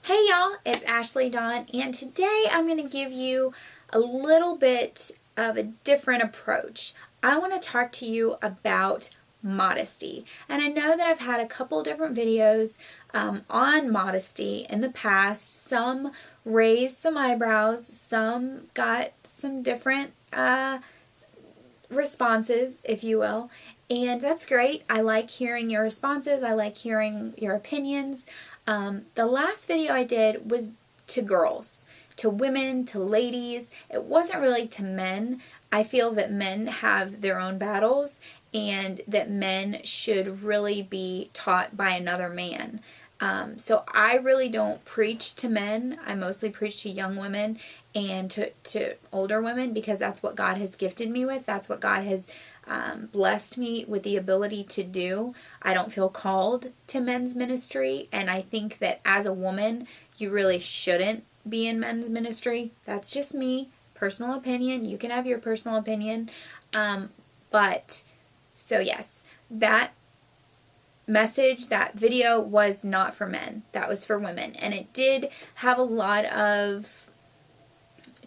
Hey y'all, it's Ashley Dawn, and today I'm going to give you a little bit of a different approach. I want to talk to you about modesty, and I know that I've had a couple different videos on modesty in the past. Some raised some eyebrows, some got some different responses, if you will, and that's great. I like hearing your responses. I like hearing your opinions. The last video I did was to girls, to women, to ladies. It wasn't really to men. I feel that men have their own battles and that men should really be taught by another man. So I really don't preach to men. I mostly preach to young women and to older women because that's what God has gifted me with. That's what God has blessed me with the ability to do. I don't feel called to men's ministry, and I think that as a woman, you really shouldn't be in men's ministry. That's just me, personal opinion. You can have your personal opinion. So yes, that message, that video was not for men. That was for women. And it did have a lot of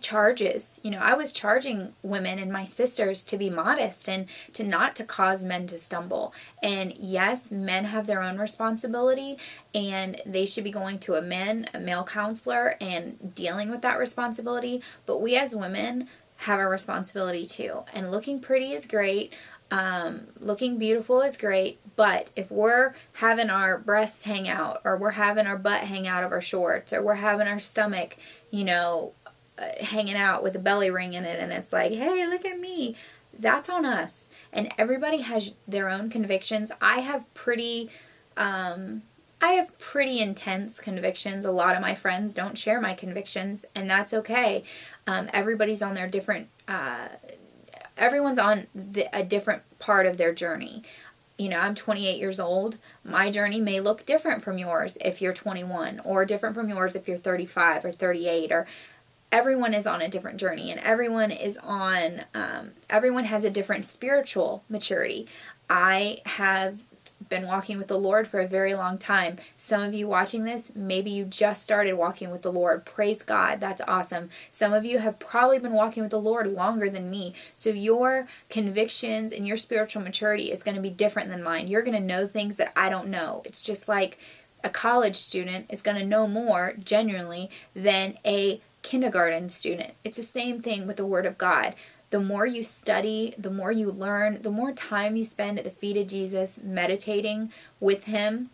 charges. You know, I was charging women and my sisters to be modest and to cause men to stumble. And yes, men have their own responsibility and they should be going to a male counselor and dealing with that responsibility. But we as women have a responsibility too. And looking pretty is great. Looking beautiful is great, but if we're having our breasts hang out, or we're having our butt hang out of our shorts, or we're having our stomach, hanging out with a belly ring in it, and it's like, hey, look at me, that's on us. And everybody has their own convictions. I have pretty intense convictions. A lot of my friends don't share my convictions, and that's okay. Everybody's on their different everyone's on a different part of their journey. You know, I'm 28 years old. My journey may look different from yours if you're 21, or different from yours if you're 35 or 38, or everyone is on a different journey, and everyone has a different spiritual maturity. I have been walking with the Lord for a very long time. Some of you watching this, maybe you just started walking with the Lord. Praise God. That's awesome. Some of you have probably been walking with the Lord longer than me. So your convictions and your spiritual maturity is going to be different than mine. You're going to know things that I don't know. It's just like a college student is going to know more genuinely than a kindergarten student. It's the same thing with the Word of God. The more you study, the more you learn, the more time you spend at the feet of Jesus meditating with Him,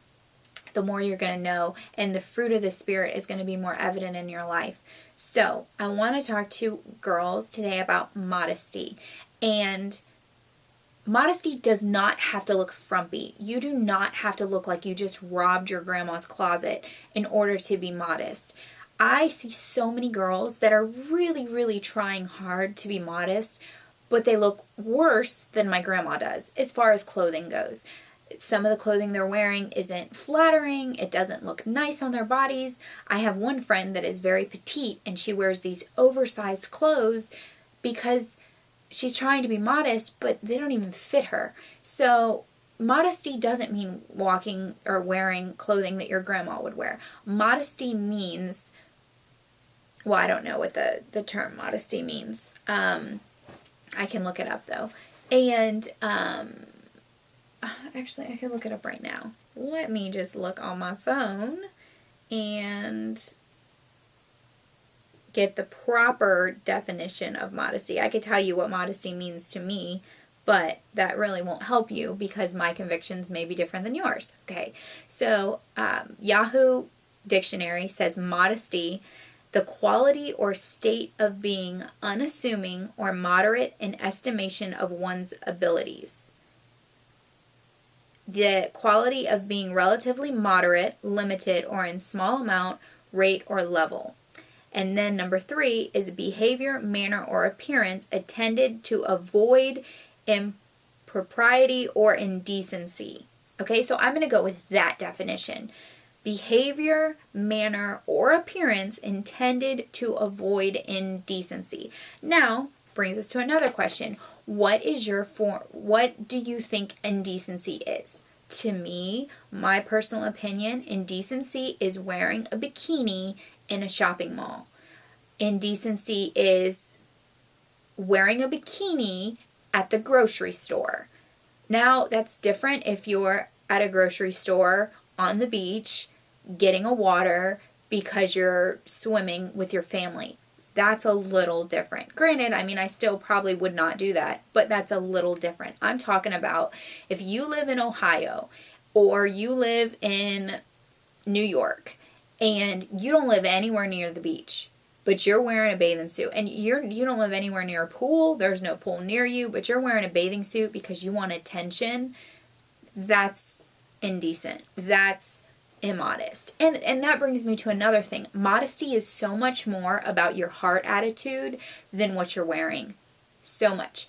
the more you're going to know, and the fruit of the Spirit is going to be more evident in your life. So I want to talk to girls today about modesty. And modesty does not have to look frumpy. You do not have to look like you just robbed your grandma's closet in order to be modest. I see so many girls that are really, really trying hard to be modest, but they look worse than my grandma does as far as clothing goes. Some of the clothing they're wearing isn't flattering. It doesn't look nice on their bodies. I have one friend that is very petite, and she wears these oversized clothes because she's trying to be modest, but they don't even fit her. So modesty doesn't mean walking or wearing clothing that your grandma would wear. Modesty means, well, I don't know what the term modesty means. I can look it up though. And actually I can look it up right now. Let me just look on my phone and get the proper definition of modesty. I could tell you what modesty means to me, but that really won't help you because my convictions may be different than yours. Okay, so Yahoo Dictionary says modesty, the quality or state of being unassuming or moderate in estimation of one's abilities. The quality of being relatively moderate, limited, or in small amount, rate, or level. And then number 3 is behavior, manner, or appearance intended to avoid impropriety or indecency. Okay, so I'm going to go with that definition. Behavior, manner, or appearance intended to avoid indecency. Now, brings us to another question. What do you think indecency is? To me, my personal opinion, indecency is wearing a bikini in a shopping mall. Indecency is wearing a bikini at the grocery store. Now, that's different if you're at a grocery store on the beach getting a water because you're swimming with your family. That's a little different. Granted, I mean, I still probably would not do that, but that's a little different. I'm talking about if you live in Ohio or you live in New York and you don't live anywhere near the beach, but you're wearing a bathing suit, and you don't live anywhere near a pool, there's no pool near you, but you're wearing a bathing suit because you want attention, that's indecent. That's immodest. And that brings me to another thing. Modesty is so much more about your heart attitude than what you're wearing. So much.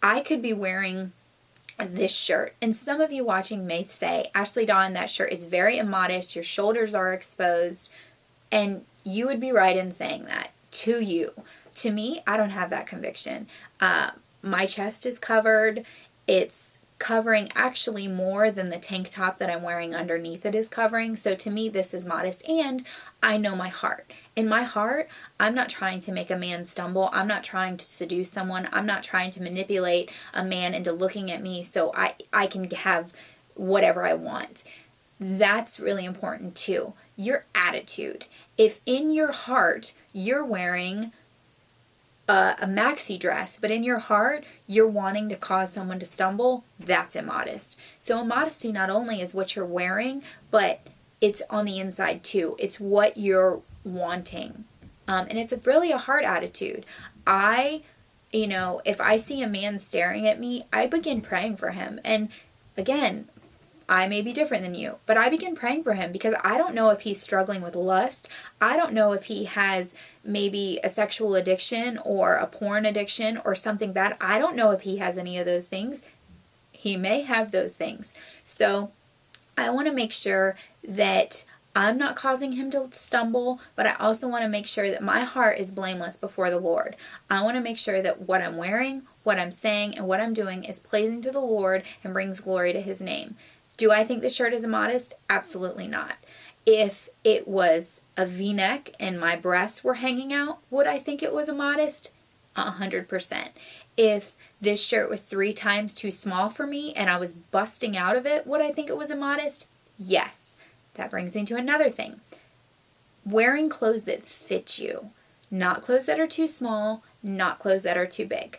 I could be wearing this shirt, and some of you watching may say, Ashley Dawn, that shirt is very immodest, your shoulders are exposed, and you would be right in saying that to you. To me, I don't have that conviction. My chest is covered. It's covering actually more than the tank top that I'm wearing underneath it is covering. So to me, this is modest, and I know my heart. In my heart, I'm not trying to make a man stumble. I'm not trying to seduce someone. I'm not trying to manipulate a man into looking at me so I can have whatever I want. That's really important too. Your attitude. If in your heart you're wearing a maxi dress, but in your heart you're wanting to cause someone to stumble, that's immodest. So immodesty not only is what you're wearing, but it's on the inside too. It's what you're wanting. And it's really a heart attitude. If I see a man staring at me, I begin praying for him. And again, I may be different than you, but I begin praying for him because I don't know if he's struggling with lust. I don't know if he has maybe a sexual addiction or a porn addiction or something bad. I don't know if he has any of those things. He may have those things. So I want to make sure that I'm not causing him to stumble, but I also want to make sure that my heart is blameless before the Lord. I want to make sure that what I'm wearing, what I'm saying, and what I'm doing is pleasing to the Lord and brings glory to his name. Do I think the shirt is immodest? Absolutely not. If it was a V-neck and my breasts were hanging out, would I think it was immodest? 100%. If this shirt was 3 times too small for me and I was busting out of it, would I think it was immodest? Yes. That brings me to another thing. Wearing clothes that fit you, not clothes that are too small, not clothes that are too big,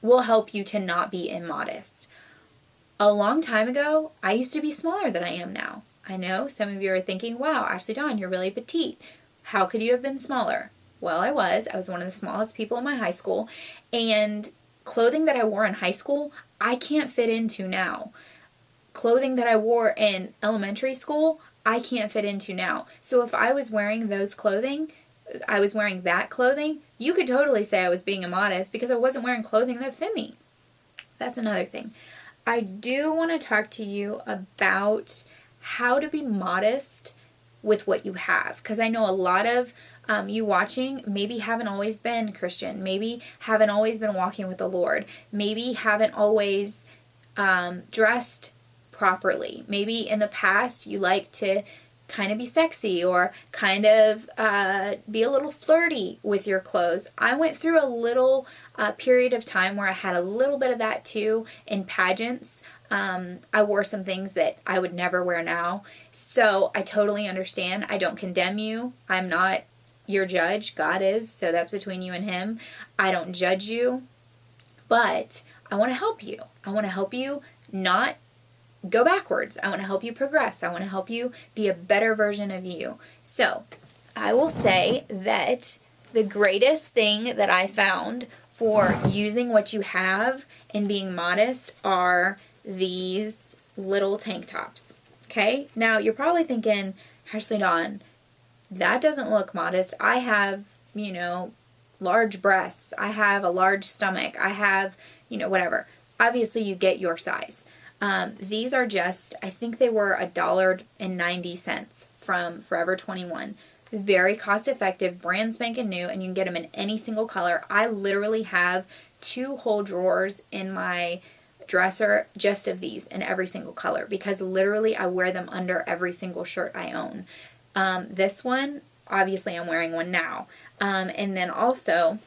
will help you to not be immodest. A long time ago, I used to be smaller than I am now. I know some of you are thinking, wow, Ashley Dawn, you're really petite. How could you have been smaller? Well, I was. I was one of the smallest people in my high school. And clothing that I wore in high school, I can't fit into now. Clothing that I wore in elementary school, I can't fit into now. So if I was wearing that clothing, you could totally say I was being immodest because I wasn't wearing clothing that fit me. That's another thing. I do want to talk to you about how to be modest with what you have, because I know a lot of you watching maybe haven't always been Christian, maybe haven't always been walking with the Lord, maybe haven't always dressed properly. Maybe in the past you like to kind of be sexy or kind of be a little flirty with your clothes. I went through a little period of time where I had a little bit of that too in pageants. I wore some things that I would never wear now. So I totally understand. I don't condemn you. I'm not your judge. God is. So that's between you and him. I don't judge you. But I want to help you. I want to help you not go backwards. I want to help you progress. I want to help you be a better version of you. So I will say that the greatest thing that I found for using what you have and being modest are these little tank tops. Okay? Now you're probably thinking, Ashley Dawn, that doesn't look modest. I have, large breasts. I have a large stomach. I have, whatever. Obviously you get your size. These are just, I think they were $1.90 from Forever 21. Very cost effective, brand spanking new, and you can get them in any single color. I literally have 2 whole drawers in my dresser just of these in every single color, because literally I wear them under every single shirt I own. This one, obviously I'm wearing one now. And then also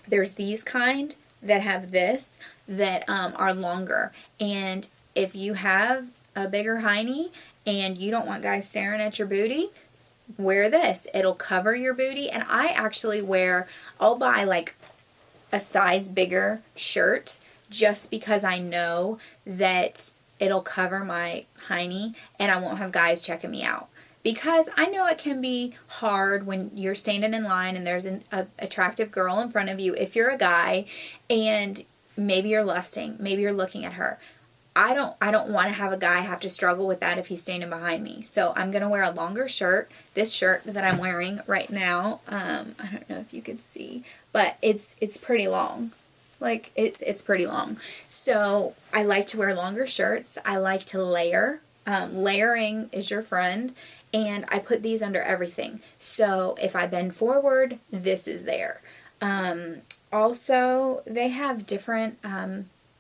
there's these kind that have this that are longer. And if you have a bigger hiney and you don't want guys staring at your booty, wear this. It'll cover your booty. And I actually I'll buy like a size bigger shirt just because I know that it'll cover my hiney and I won't have guys checking me out. Because I know it can be hard when you're standing in line and there's an attractive girl in front of you, if you're a guy, and maybe you're lusting, maybe you're looking at her. I don't want to have a guy have to struggle with that if he's standing behind me. So I'm going to wear a longer shirt. This shirt that I'm wearing right now, I don't know if you can see, but it's pretty long. Like, it's pretty long. So I like to wear longer shirts. I like to layer. Layering is your friend. And I put these under everything. So if I bend forward, this is there. Also, they have different,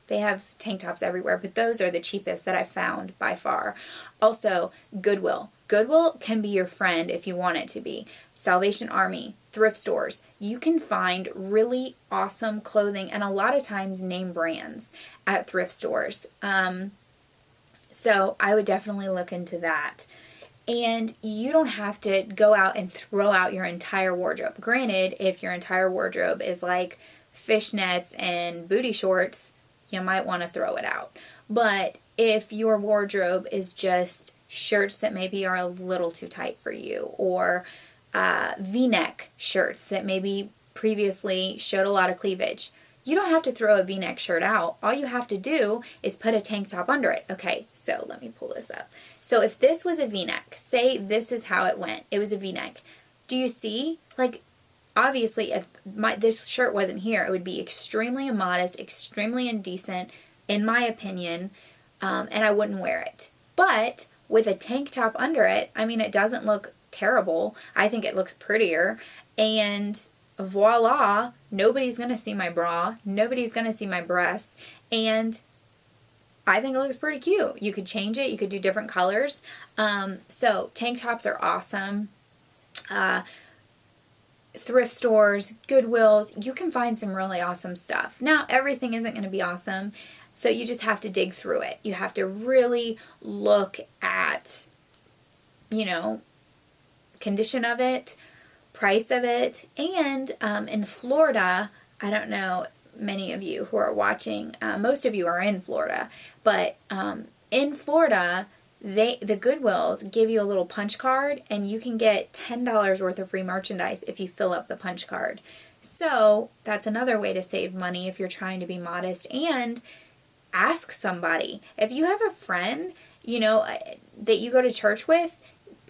they have tank tops everywhere, but those are the cheapest that I've found by far. Also, Goodwill. Goodwill can be your friend if you want it to be. Salvation Army, thrift stores. You can find really awesome clothing and a lot of times name brands at thrift stores. So I would definitely look into that. And you don't have to go out and throw out your entire wardrobe. Granted, if your entire wardrobe is like fishnets and booty shorts, you might want to throw it out. But if your wardrobe is just shirts that maybe are a little too tight for you, or V-neck shirts that maybe previously showed a lot of cleavage, you don't have to throw a V-neck shirt out. All you have to do is put a tank top under it. Okay, so let me pull this up. So if this was a V-neck, say this is how it went. It was a V-neck. Do you see? Like, obviously, if this shirt wasn't here, it would be extremely immodest, extremely indecent, in my opinion, and I wouldn't wear it. But with a tank top under it, I mean, it doesn't look terrible. I think it looks prettier, and voila, nobody's going to see my bra, nobody's going to see my breasts, and I think it looks pretty cute. You could change it, you could do different colors. So tank tops are awesome. Thrift stores, Goodwills, you can find some really awesome stuff. Now, everything isn't going to be awesome, so you just have to dig through it. You have to really look at, condition of it, price of it, and in Florida, I don't know, many of you who are watching, most of you are in Florida, but in Florida, the Goodwills give you a little punch card, and you can get $10 worth of free merchandise if you fill up the punch card. So that's another way to save money if you're trying to be modest. And ask somebody. If you have a friend, that you go to church with,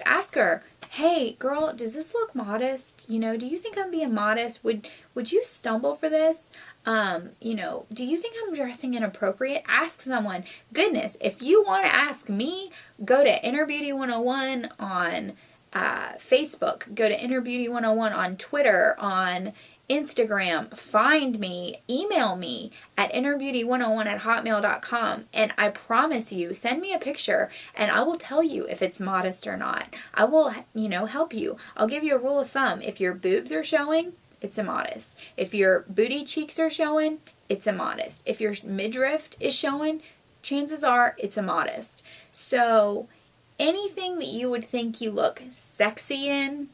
ask her, hey, girl, does this look modest? Do you think I'm being modest? Would you stumble for this? Do you think I'm dressing inappropriate? Ask someone. Goodness, if you want to ask me, go to InnerBeauty101 on Facebook. Go to InnerBeauty101 on Twitter, on Instagram. Find me. Email me at InnerBeauty101@hotmail.com. And I promise you, send me a picture and I will tell you if it's modest or not. I will, help you. I'll give you a rule of thumb. If your boobs are showing, it's immodest. If your booty cheeks are showing, it's immodest. If your midriff is showing, chances are it's immodest. So anything that you would think you look sexy in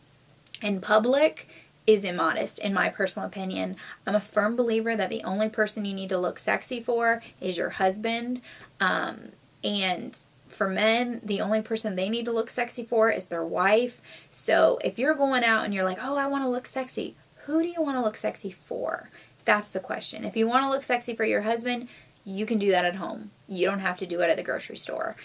public is immodest, in my personal opinion. I'm a firm believer that the only person you need to look sexy for is your husband. And for men, the only person they need to look sexy for is their wife. So if you're going out and you're like, oh, I want to look sexy, who do you want to look sexy for? That's the question. If you want to look sexy for your husband, you can do that at home. You don't have to do it at the grocery store.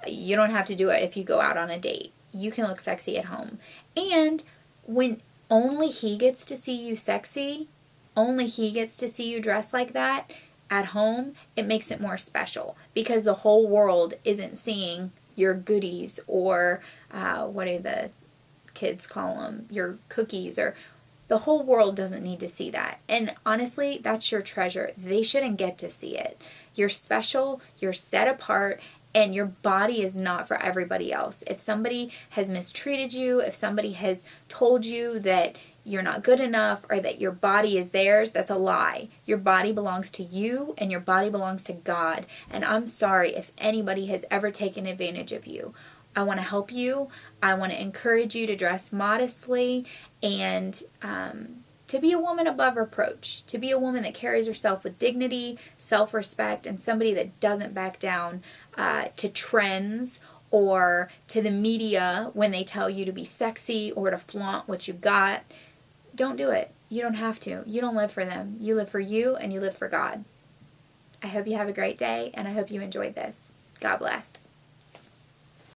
You don't have to do it if you go out on a date. You can look sexy at home. And when only he gets to see you sexy, only he gets to see you dressed like that at home, it makes it more special because the whole world isn't seeing your goodies or what do the kids call them, your cookies, or The whole world doesn't need to see that. And honestly, that's your treasure. They shouldn't get to see it. You're special, you're set apart, and your body is not for everybody else. If somebody has mistreated you, if somebody has told you that you're not good enough or that your body is theirs, that's a lie. Your body belongs to you and your body belongs to God. And I'm sorry if anybody has ever taken advantage of you. I want to help you. I want to encourage you to dress modestly and to be a woman above reproach, to be a woman that carries herself with dignity, self-respect, and somebody that doesn't back down to trends or to the media when they tell you to be sexy or to flaunt what you got. Don't do it. You don't have to. You don't live for them. You live for you and you live for God. I hope you have a great day and I hope you enjoyed this. God bless.